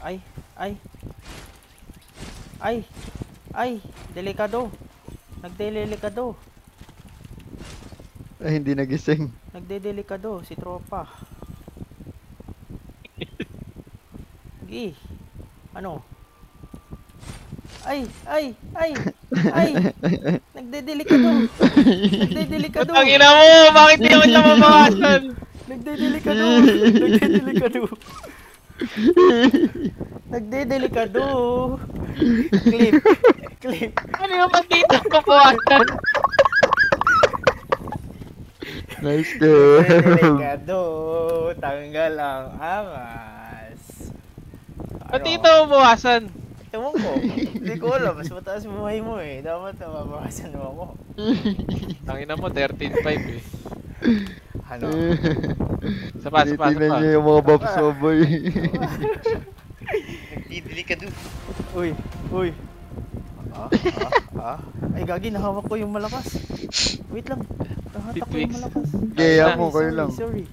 Ay, ay. Ay, ay, delikado. Nagdelikado. Ay, hindi nagising. Nagdedelikado si tropa. Gi. Ano? Ay, ay, ay, ay. Nagdedelikado. Nagdedelikado. Putang ina mo! Bakit di ako siya mabawasan? Nagdedelikado. Nagdedelikado. Nagdedelikado. Clip. Clip. Ano yung ba't dito ako mabawasan? Nice game. Nagdedelikado. Tanggal ang angas. Ba't dito ako mabawasan? Ewan ko. Hindi ko alam. Mas mataas buhay mo eh. Dapat mabawasan mo ako. Tangina mo, 13.5 eh. Ano? Sapa. Tinitingnan niyo yung mga babsoboy. Nagdedelikado. Uy, uy. Ay, gagi, nahawak ko yung malakas. Wait lang. Nahatak ko yung malakas. Gaya mo, kayo lang. Sorry.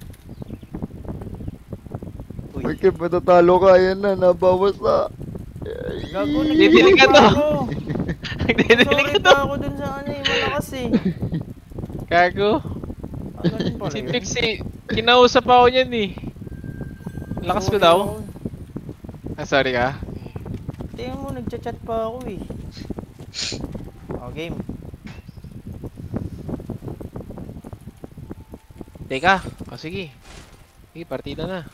Uy. Uy, Kip, matatalo ka. Ayan na, nabawas na. Gago, Nagdedelikado. Sorry pa ako dun sa ano eh, malakas eh. Kago. Ganun pala Si yun. Trixie, kinausap ako niyan eh. Lakas ko Sorry daw. ako. Sorry ka. Tingnan mo, nagchat-chat pa ako eh. Oh, game. Teka. O sige. Sige, partida na.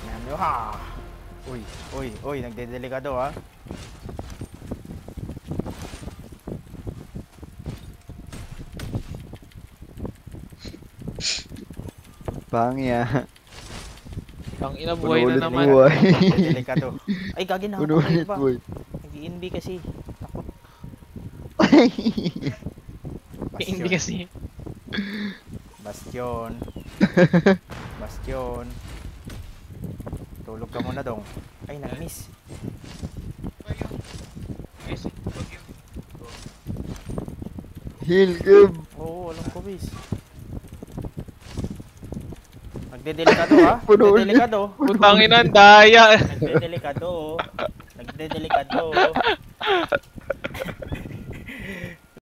Ayan nyo ha. Uy, nagdedelikado ha. Pangya. Ang ina buhay na Ulit naman. buhay. Delikado. Ay, gagi na ako Ulit pa. buhay. Nag-i-NB kasi. Takot. Hindi kasi. Bastion. Bastion. Tulog ka muna dong. Ay, nag-miss. Heal, Kip. Oo, alam ko, bis. Nagdedelikado ha. Puno ulit. Nagdedelikado. Putang ina, ang daya. Nagdedelikado. Nagdedelikado.